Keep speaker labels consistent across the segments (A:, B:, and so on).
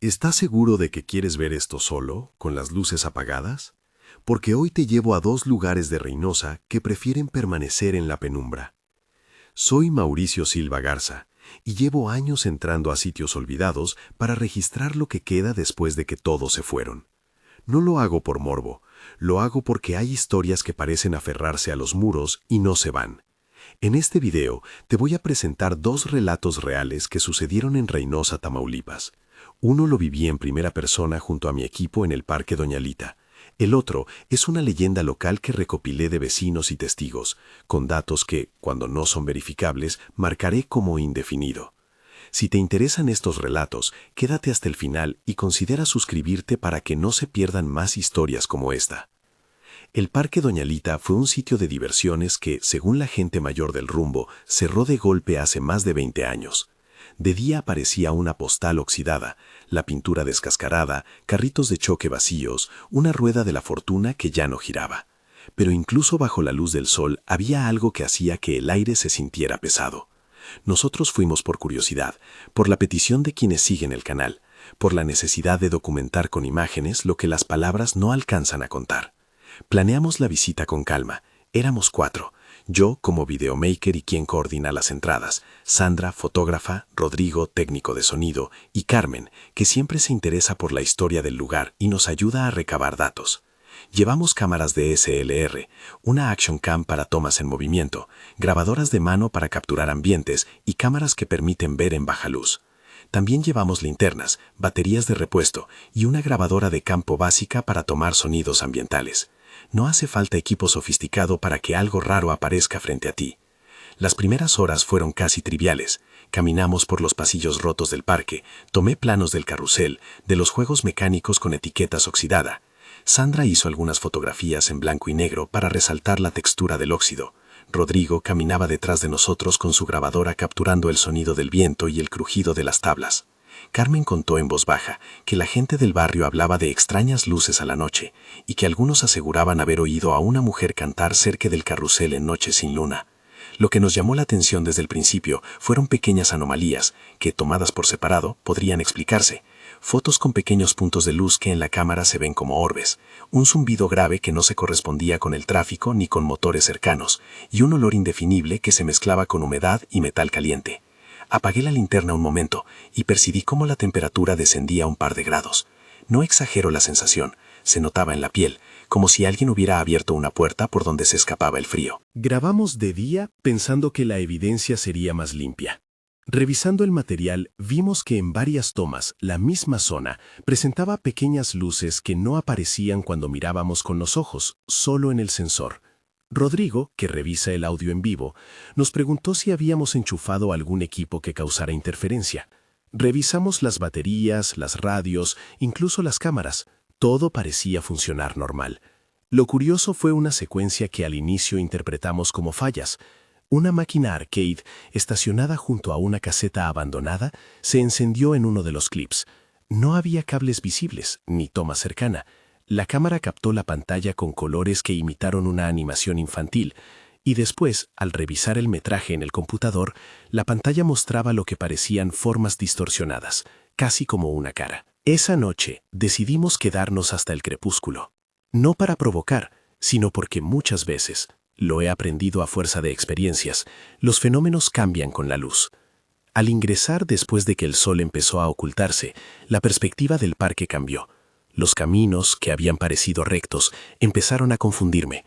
A: ¿Estás seguro de que quieres ver esto solo, con las luces apagadas? Porque hoy te llevo a dos lugares de Reynosa que prefieren permanecer en la penumbra. Soy Mauricio Silva Garza y llevo años entrando a sitios olvidados para registrar lo que queda después de que todos se fueron. No lo hago por morbo, lo hago porque hay historias que parecen aferrarse a los muros y no se van. En este video te voy a presentar dos relatos reales que sucedieron en Reynosa, Tamaulipas. Uno lo viví en primera persona junto a mi equipo en el Parque Doña Lita. El otro es una leyenda local que recopilé de vecinos y testigos, con datos que, cuando no son verificables, marcaré como indefinido. Si te interesan estos relatos, quédate hasta el final y considera suscribirte para que no se pierdan más historias como esta. El Parque Doña Lita fue un sitio de diversiones que, según la gente mayor del rumbo, cerró de golpe hace más de 20 años. De día aparecía una postal oxidada, la pintura descascarada, carritos de choque vacíos, una rueda de la fortuna que ya no giraba. Pero incluso bajo la luz del sol había algo que hacía que el aire se sintiera pesado. Nosotros fuimos por curiosidad, por la petición de quienes siguen el canal, por la necesidad de documentar con imágenes lo que las palabras no alcanzan a contar. Planeamos la visita con calma. Éramos 4. Yo como videomaker y quien coordina las entradas, Sandra, fotógrafa, Rodrigo, técnico de sonido, y Carmen, que siempre se interesa por la historia del lugar y nos ayuda a recabar datos. Llevamos cámaras de SLR, una Action Cam para tomas en movimiento, grabadoras de mano para capturar ambientes y cámaras que permiten ver en baja luz. También llevamos linternas, baterías de repuesto y una grabadora de campo básica para tomar sonidos ambientales. No hace falta equipo sofisticado para que algo raro aparezca frente a ti. Las primeras horas fueron casi triviales. Caminamos por los pasillos rotos del parque, tomé planos del carrusel, de los juegos mecánicos con etiquetas oxidada. Sandra hizo algunas fotografías en blanco y negro para resaltar la textura del óxido. Rodrigo caminaba detrás de nosotros con su grabadora capturando el sonido del viento y el crujido de las tablas. Carmen contó en voz baja que la gente del barrio hablaba de extrañas luces a la noche y que algunos aseguraban haber oído a una mujer cantar cerca del carrusel en noches sin luna. Lo que nos llamó la atención desde el principio fueron pequeñas anomalías que, tomadas por separado, podrían explicarse. Fotos con pequeños puntos de luz que en la cámara se ven como orbes, un zumbido grave que no se correspondía con el tráfico ni con motores cercanos, y un olor indefinible que se mezclaba con humedad y metal caliente. Apagué la linterna un momento y percibí cómo la temperatura descendía un par de grados. No exagero la sensación, se notaba en la piel, como si alguien hubiera abierto una puerta por donde se escapaba el frío. Grabamos de día pensando que la evidencia sería más limpia. Revisando el material, vimos que en varias tomas la misma zona presentaba pequeñas luces que no aparecían cuando mirábamos con los ojos, solo en el sensor. Rodrigo, que revisa el audio en vivo, nos preguntó si habíamos enchufado algún equipo que causara interferencia. Revisamos las baterías, las radios, incluso las cámaras. Todo parecía funcionar normal. Lo curioso fue una secuencia que al inicio interpretamos como fallas. Una máquina arcade, estacionada junto a una caseta abandonada, se encendió en uno de los clips. No había cables visibles, ni toma cercana. La cámara captó la pantalla con colores que imitaron una animación infantil, y después, al revisar el metraje en el computador, la pantalla mostraba lo que parecían formas distorsionadas, casi como una cara. Esa noche decidimos quedarnos hasta el crepúsculo. No para provocar, sino porque muchas veces, lo he aprendido a fuerza de experiencias, los fenómenos cambian con la luz. Al ingresar después de que el sol empezó a ocultarse, la perspectiva del parque cambió. Los caminos, que habían parecido rectos, empezaron a confundirme.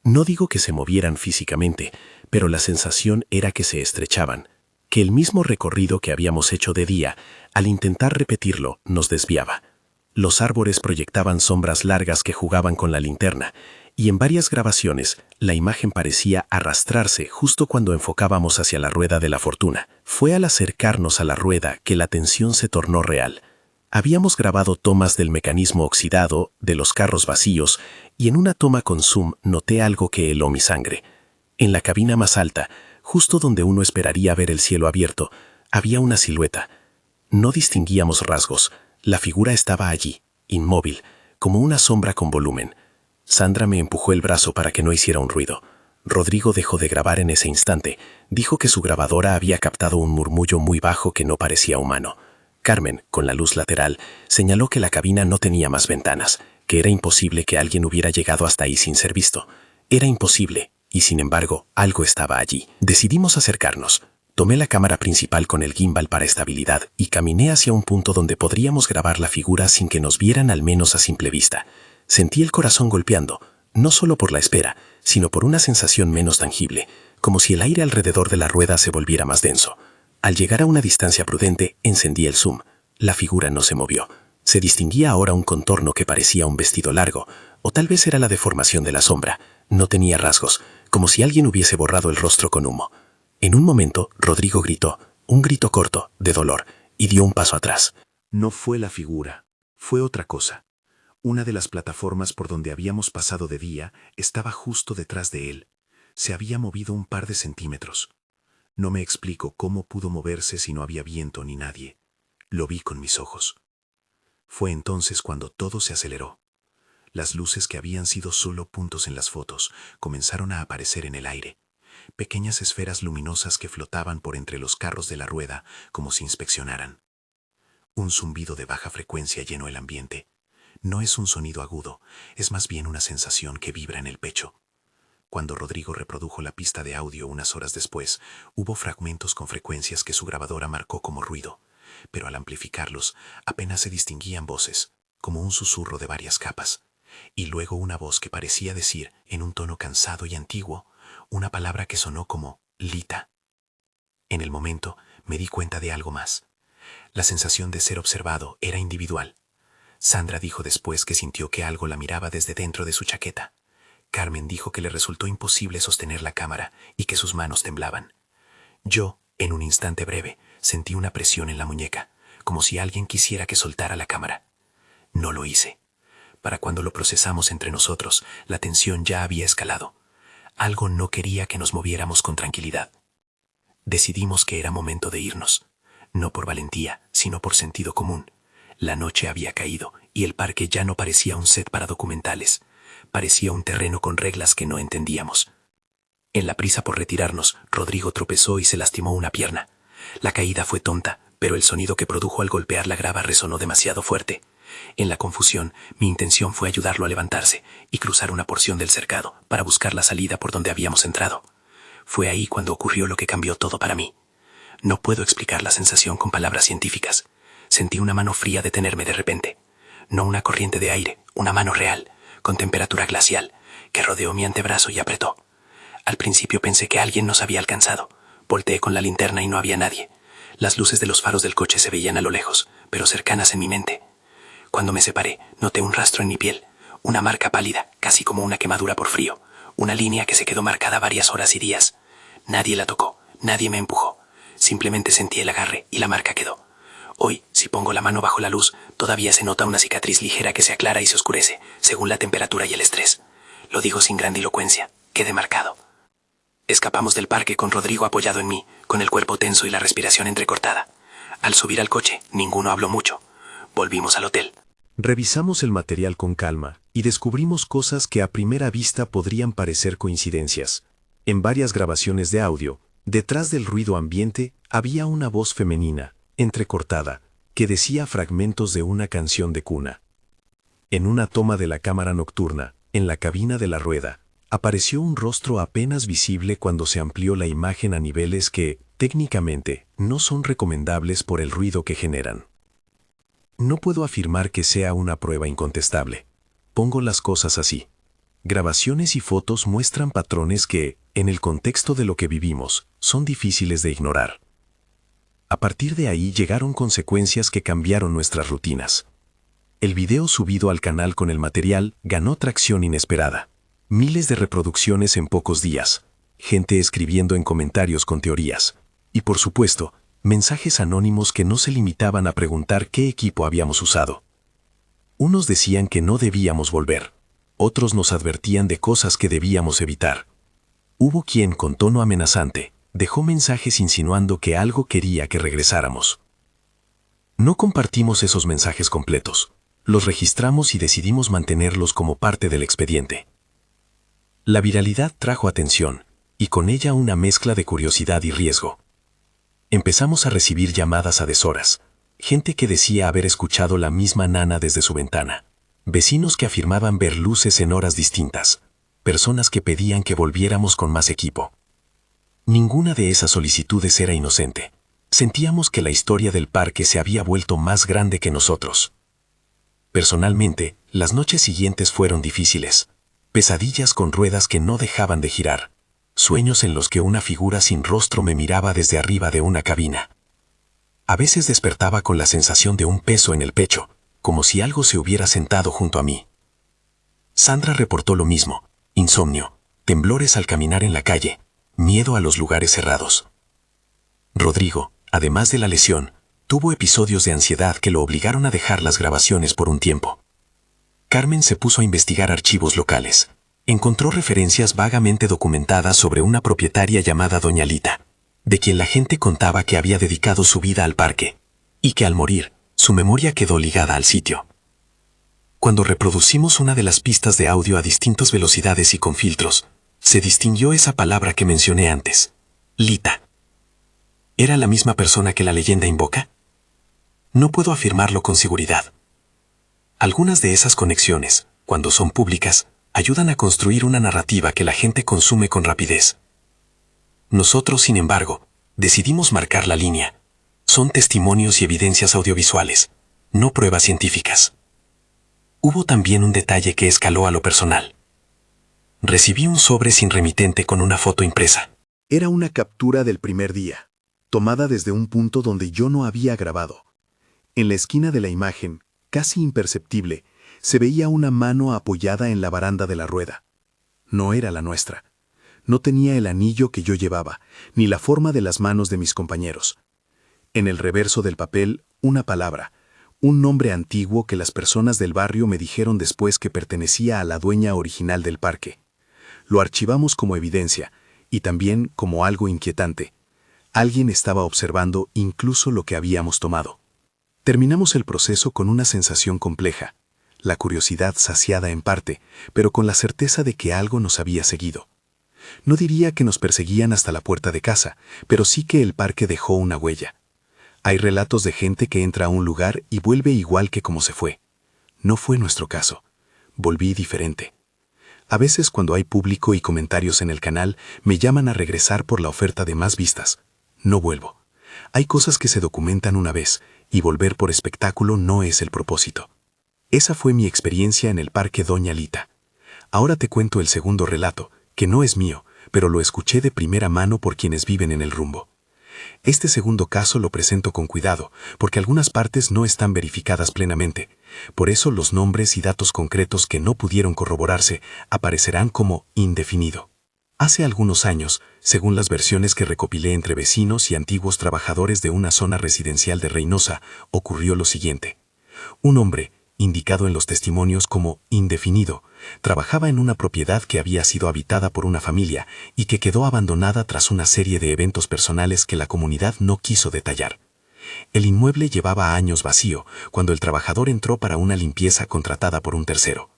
A: No digo que se movieran físicamente, pero la sensación era que se estrechaban, que el mismo recorrido que habíamos hecho de día, al intentar repetirlo, nos desviaba. Los árboles proyectaban sombras largas que jugaban con la linterna, y en varias grabaciones la imagen parecía arrastrarse justo cuando enfocábamos hacia la rueda de la fortuna. Fue al acercarnos a la rueda que la tensión se tornó real. Habíamos grabado tomas del mecanismo oxidado, de los carros vacíos, y en una toma con zoom noté algo que heló mi sangre. En la cabina más alta, justo donde uno esperaría ver el cielo abierto, había una silueta. No distinguíamos rasgos. La figura estaba allí, inmóvil, como una sombra con volumen. Sandra me empujó el brazo para que no hiciera un ruido. Rodrigo dejó de grabar en ese instante. Dijo que su grabadora había captado un murmullo muy bajo que no parecía humano.
B: Carmen, con la luz lateral, señaló que la cabina no tenía más ventanas, que era imposible que alguien hubiera llegado hasta ahí sin ser visto. Era imposible, y sin embargo, algo estaba allí. Decidimos acercarnos. Tomé la cámara principal con el gimbal para estabilidad y caminé hacia un punto donde podríamos grabar la figura sin que nos vieran, al menos a simple vista. Sentí el corazón golpeando, no solo por la espera, sino por una sensación menos tangible, como si el aire alrededor de la rueda se volviera más denso. Al llegar a una distancia prudente, encendí el zoom. La figura no se movió. Se distinguía ahora un contorno que parecía un vestido largo, o tal vez era la deformación de la sombra. No tenía rasgos, como si alguien hubiese borrado el rostro con humo. En un momento, Rodrigo gritó, un grito corto, de dolor, y dio un paso atrás.
C: No fue la figura, fue otra cosa. Una de las plataformas por donde habíamos pasado de día estaba justo detrás de él. Se había movido un par de centímetros. No me explico cómo pudo moverse si no había viento ni nadie. Lo vi con mis ojos. Fue entonces cuando todo se aceleró. Las luces que habían sido solo puntos en las fotos comenzaron a aparecer en el aire. Pequeñas esferas luminosas que flotaban por entre los carros de la rueda como si inspeccionaran. Un zumbido de baja frecuencia llenó el ambiente. No es un sonido agudo, es más bien una sensación que vibra en el pecho. Cuando Rodrigo reprodujo la pista de audio unas horas después, hubo fragmentos con frecuencias que su grabadora marcó como ruido, pero al amplificarlos apenas se distinguían voces, como un susurro de varias capas, y luego una voz que parecía decir, en un tono cansado y antiguo, una palabra que sonó como Lita. En el momento me di cuenta de algo más. La sensación de ser observado era individual. Sandra dijo después que sintió que algo la miraba desde dentro de su chaqueta. Carmen dijo que le resultó imposible sostener la cámara y que sus manos temblaban. Yo, en un instante breve, sentí una presión en la muñeca, como si alguien quisiera que soltara la cámara. No lo hice. Para cuando lo procesamos entre nosotros, la tensión ya había escalado. Algo no quería que nos moviéramos con tranquilidad. Decidimos que era momento de irnos, no por valentía, sino por sentido común. La noche había caído y el parque ya no parecía un set para documentales. Parecía un terreno con reglas que no entendíamos. En la prisa por retirarnos, Rodrigo tropezó y se lastimó una pierna. La caída fue tonta, pero el sonido que produjo al golpear la grava resonó demasiado fuerte. En la confusión, mi intención fue ayudarlo a levantarse y cruzar una porción del cercado para buscar la salida por donde habíamos entrado. Fue ahí cuando ocurrió lo que cambió todo para mí. No puedo explicar la sensación con palabras científicas. Sentí una mano fría detenerme de repente. No una corriente de aire, una mano real, con temperatura glacial, que rodeó mi antebrazo y apretó. Al principio pensé que alguien nos había alcanzado. Volteé con la linterna y no había nadie. Las luces de los faros del coche se veían a lo lejos, pero cercanas en mi mente. Cuando me separé, noté un rastro en mi piel, una marca pálida, casi como una quemadura por frío, una línea que se quedó marcada varias horas y días. Nadie la tocó, nadie me empujó. Simplemente sentí el agarre y la marca quedó. Hoy, si pongo la mano bajo la luz, todavía se nota una cicatriz ligera que se aclara y se oscurece, según la temperatura y el estrés. Lo digo sin grandilocuencia, quedé marcado. Escapamos del parque con Rodrigo apoyado en mí, con el cuerpo tenso y la respiración entrecortada. Al subir al coche, ninguno habló mucho. Volvimos al hotel. Revisamos el material con calma y descubrimos cosas que a primera vista podrían parecer coincidencias. En varias grabaciones de audio, detrás del ruido ambiente, había una voz femenina, entrecortada, que decía fragmentos de una canción de cuna. En una toma de la cámara nocturna, en la cabina de la rueda, apareció un rostro apenas visible cuando se amplió la imagen a niveles que, técnicamente, no son recomendables por el ruido que generan. No puedo afirmar que sea una prueba incontestable. Pongo las cosas así. Grabaciones y fotos muestran patrones que, en el contexto de lo que vivimos, son difíciles de ignorar. A partir de ahí llegaron consecuencias que cambiaron nuestras rutinas. El video subido al canal con el material ganó tracción inesperada. Miles de reproducciones en pocos días, gente escribiendo en comentarios con teorías, y por supuesto, mensajes anónimos que no se limitaban a preguntar qué equipo habíamos usado. Unos decían que no debíamos volver, otros nos advertían de cosas que debíamos evitar. Hubo quien, con tono amenazante, dejó mensajes insinuando que algo quería que regresáramos. No compartimos esos mensajes completos, los registramos y decidimos mantenerlos como parte del expediente. La viralidad trajo atención, y con ella una mezcla de curiosidad y riesgo. Empezamos a recibir llamadas a deshoras.
B: Gente que decía haber escuchado la misma nana desde su ventana. Vecinos que afirmaban ver luces en horas distintas. Personas que pedían que volviéramos con más equipo. Ninguna de esas solicitudes era inocente. Sentíamos que la historia del parque se había vuelto más grande que nosotros. Personalmente, las noches siguientes fueron difíciles. Pesadillas con ruedas que no dejaban de girar. Sueños en los que una figura sin rostro me miraba desde arriba de una cabina. A veces despertaba con la sensación de un peso en el pecho, como si algo se hubiera sentado junto a mí. Sandra reportó lo mismo: insomnio, temblores al caminar en la calle, miedo a los lugares cerrados. Rodrigo, además de la lesión, tuvo episodios de ansiedad que lo obligaron a dejar las grabaciones por un tiempo. Carmen se puso a investigar archivos locales. Encontró referencias vagamente documentadas sobre una propietaria llamada Doña Lita, de quien la gente contaba que había dedicado su vida al parque, y que al morir, su memoria quedó ligada al sitio. Cuando reproducimos una de las pistas de audio a distintas velocidades y con filtros, se distinguió esa palabra que mencioné antes: Lita. ¿Era la misma persona que la leyenda invoca? No puedo afirmarlo con seguridad. Algunas de esas conexiones, cuando son públicas, ayudan a construir una narrativa que la gente consume con rapidez. Nosotros, sin embargo, decidimos marcar la línea. Son testimonios y evidencias audiovisuales, no pruebas científicas. Hubo también un detalle que escaló a lo personal. Recibí un sobre sin remitente con una foto impresa.
C: Era una captura del primer día, tomada desde un punto donde yo no había grabado. En la esquina de la imagen, casi imperceptible, se veía una mano apoyada en la baranda de la rueda. No era la nuestra. No tenía el anillo que yo llevaba, ni la forma de las manos de mis compañeros. En el reverso del papel, una palabra, un nombre antiguo que las personas del barrio me dijeron después que pertenecía a la dueña original del parque. Lo archivamos como evidencia, y también como algo inquietante. Alguien estaba observando incluso lo que habíamos tomado. Terminamos el proceso con una sensación compleja, la curiosidad saciada en parte, pero con la certeza de que algo nos había seguido. No diría que nos perseguían hasta la puerta de casa, pero sí que el parque dejó una huella. Hay relatos de gente que entra a un lugar y vuelve igual que como se fue. No fue nuestro caso. Volví diferente. A veces cuando hay público y comentarios en el canal, me llaman a regresar por la oferta de más vistas. No vuelvo. Hay cosas que se documentan una vez, y volver por espectáculo no es el propósito. Esa fue mi experiencia en el Parque Doña Lita. Ahora te cuento el segundo relato, que no es mío, pero lo escuché de primera mano por quienes viven en el rumbo. Este segundo caso lo presento con cuidado, porque algunas partes no están verificadas plenamente. Por eso los nombres y datos concretos que no pudieron corroborarse aparecerán como indefinido. Hace algunos años, según las versiones que recopilé entre vecinos y antiguos trabajadores de una zona residencial de Reynosa, ocurrió lo siguiente. Un hombre, indicado en los testimonios como indefinido, trabajaba en una propiedad que había sido habitada por una familia y que quedó abandonada tras una serie de eventos personales que la comunidad no quiso detallar. El inmueble llevaba años vacío cuando el trabajador entró para una limpieza contratada por un tercero.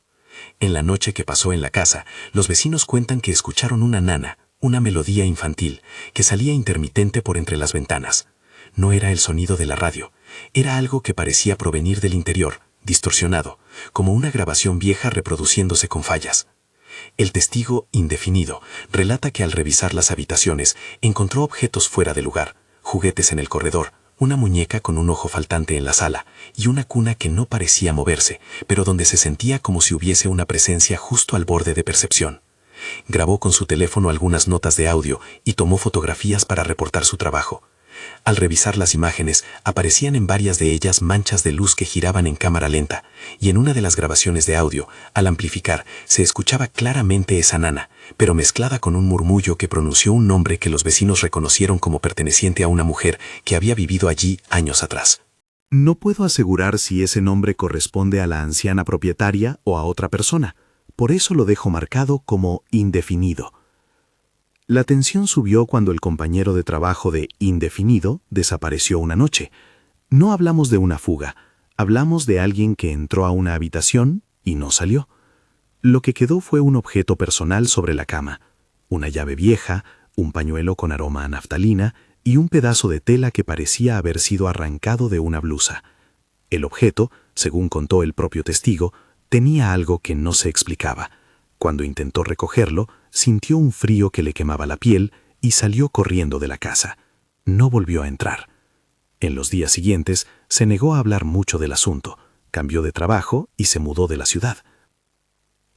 C: En la noche que pasó en la casa, los vecinos cuentan que escucharon una nana, una melodía infantil, que salía intermitente por entre las ventanas. No era el sonido de la radio, era algo que parecía provenir del interior, distorsionado, como una grabación vieja reproduciéndose con fallas. El testigo indefinido relata que al revisar las habitaciones encontró objetos fuera de lugar, juguetes en el corredor, una muñeca con un ojo faltante en la sala y una cuna que no parecía moverse, pero donde se sentía como si hubiese una presencia justo al borde de percepción. Grabó con su teléfono algunas notas de audio y tomó fotografías para reportar su trabajo. Al revisar las imágenes, aparecían en varias de ellas manchas de luz que giraban en cámara lenta, y en una de las grabaciones de audio, al amplificar, se escuchaba claramente esa nana, pero mezclada con un murmullo que pronunció un nombre que los vecinos reconocieron como perteneciente a una mujer que había vivido allí años atrás. No puedo asegurar si ese nombre corresponde a la anciana propietaria o a otra persona, por eso lo dejo marcado como indefinido. La tensión subió cuando el compañero de trabajo de indefinido desapareció una noche. No hablamos de una fuga, hablamos de alguien que entró a una habitación y no salió. Lo que quedó fue un objeto personal sobre la cama, una llave vieja, un pañuelo con aroma a naftalina
D: y un pedazo de tela que parecía haber sido arrancado de una blusa. El objeto, según contó el propio testigo, tenía algo que no se explicaba. Cuando intentó recogerlo, sintió un frío que le quemaba la piel y salió corriendo de la casa. No volvió a entrar. En los días siguientes se negó a hablar mucho del asunto, cambió de trabajo y se mudó de la ciudad.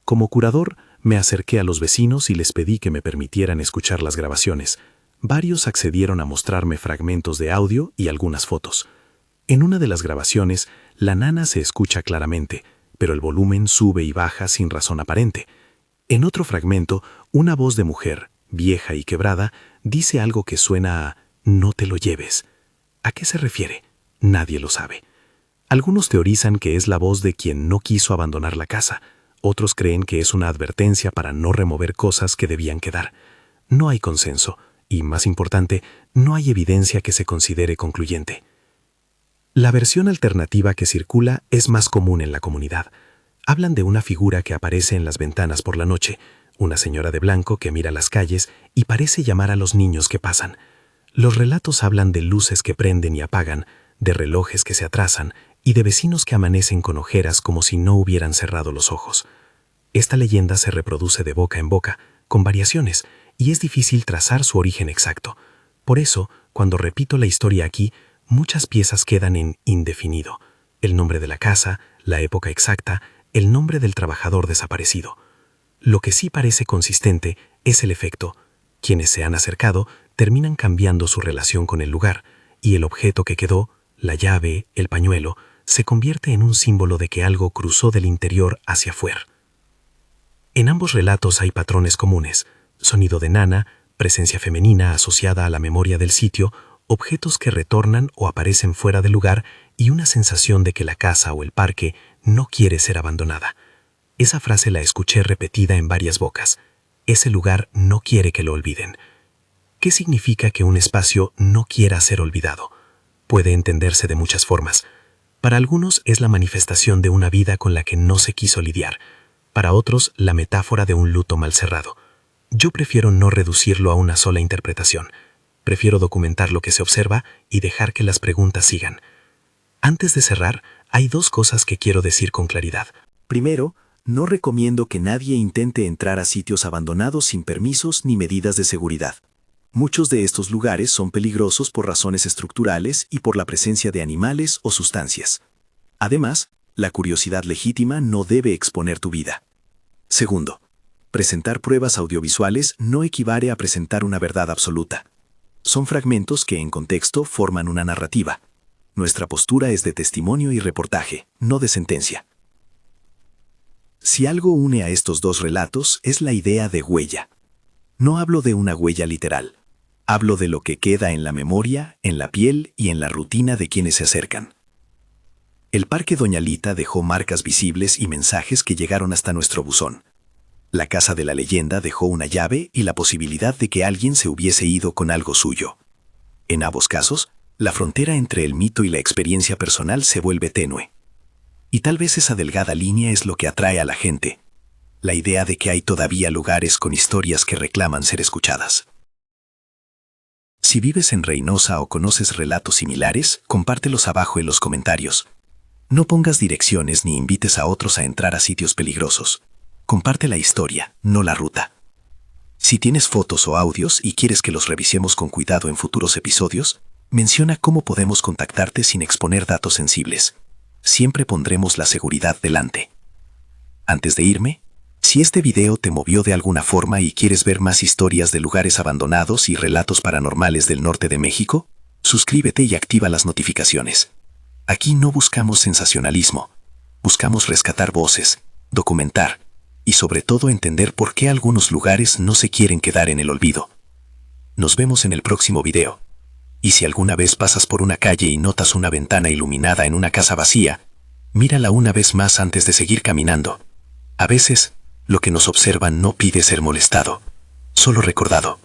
D: Como curador, me acerqué a los vecinos y les pedí que me permitieran escuchar las grabaciones. Varios accedieron a mostrarme fragmentos de audio y algunas fotos. En una de las grabaciones, la nana se escucha claramente, pero el volumen sube y baja sin razón aparente. En otro fragmento, una voz de mujer, vieja y quebrada, dice algo que suena a «no te lo lleves». ¿A qué se refiere? Nadie lo sabe. Algunos teorizan que es la voz de quien no quiso abandonar la casa. Otros creen que es una advertencia para no remover cosas que debían quedar. No hay consenso y, más importante, no hay evidencia que se considere concluyente. La versión alternativa que circula es más común en la comunidad. Hablan de una figura que aparece en las ventanas por la noche, una señora de blanco que mira las calles y parece llamar a los niños que pasan. Los relatos hablan de luces que prenden y apagan, de relojes que se atrasan y de vecinos que amanecen con ojeras como si no hubieran cerrado los ojos. Esta leyenda se reproduce de boca en boca, con variaciones, y es difícil trazar su origen exacto. Por eso, cuando repito la historia aquí, muchas piezas quedan en indefinido. El nombre de la casa, la época exacta, el nombre del trabajador desaparecido. Lo que sí parece consistente es el efecto. Quienes se han acercado terminan cambiando su relación con el lugar, y el objeto que quedó, la llave, el pañuelo, se convierte en un símbolo de que algo cruzó del interior hacia afuera. En ambos relatos hay patrones comunes: sonido de nana, presencia femenina asociada a la memoria del sitio, objetos que retornan o aparecen fuera del lugar y una sensación de que la casa o el parque no quiere ser abandonada. Esa frase la escuché repetida en varias bocas. Ese lugar no quiere que lo olviden. ¿Qué significa que un espacio no quiera ser olvidado? Puede entenderse de muchas formas. Para algunos es la manifestación de una vida con la que no se quiso lidiar. Para otros, la metáfora de un luto mal cerrado. Yo prefiero no reducirlo a una sola interpretación. Prefiero documentar lo que se observa y dejar que las preguntas sigan. Antes de cerrar, hay dos cosas que quiero decir con claridad.
C: Primero, no recomiendo que nadie intente entrar a sitios abandonados sin permisos ni medidas de seguridad. Muchos de estos lugares son peligrosos por razones estructurales y por la presencia de animales o sustancias. Además, la curiosidad legítima no debe exponer tu vida. Segundo, presentar pruebas audiovisuales no equivale a presentar una verdad absoluta. Son fragmentos que en contexto forman una narrativa. Nuestra postura es de testimonio y reportaje, no de sentencia. Si algo une a estos dos relatos es la idea de huella. No hablo de una huella literal. Hablo de lo que queda en la memoria, en la piel y en la rutina de quienes se acercan. El Parque Doña Lita dejó marcas visibles y mensajes que llegaron hasta nuestro buzón. La Casa de la Leyenda dejó una llave y la posibilidad de que alguien se hubiese ido con algo suyo. En ambos casos, la frontera entre el mito y la experiencia personal se vuelve tenue. Y tal vez esa delgada línea es lo que atrae a la gente. La idea de que hay todavía lugares con historias que reclaman ser escuchadas. Si vives en Reynosa o conoces relatos similares, compártelos abajo en los comentarios. No pongas direcciones ni invites a otros a entrar a sitios peligrosos. Comparte la historia, no la ruta. Si tienes fotos o audios y quieres que los revisemos con cuidado en futuros episodios, menciona cómo podemos contactarte sin exponer datos sensibles. Siempre pondremos la seguridad delante. Antes de irme, si este video te movió de alguna forma y quieres ver más historias de lugares abandonados y relatos paranormales del norte de México, suscríbete y activa las notificaciones. Aquí no buscamos sensacionalismo, buscamos rescatar voces, documentar y sobre todo entender por qué algunos lugares no se quieren quedar en el olvido. Nos vemos en el próximo video. Y si alguna vez pasas por una calle y notas una ventana iluminada en una casa vacía, mírala una vez más antes de seguir caminando. A veces, lo que nos observan no pide ser molestado, solo recordado.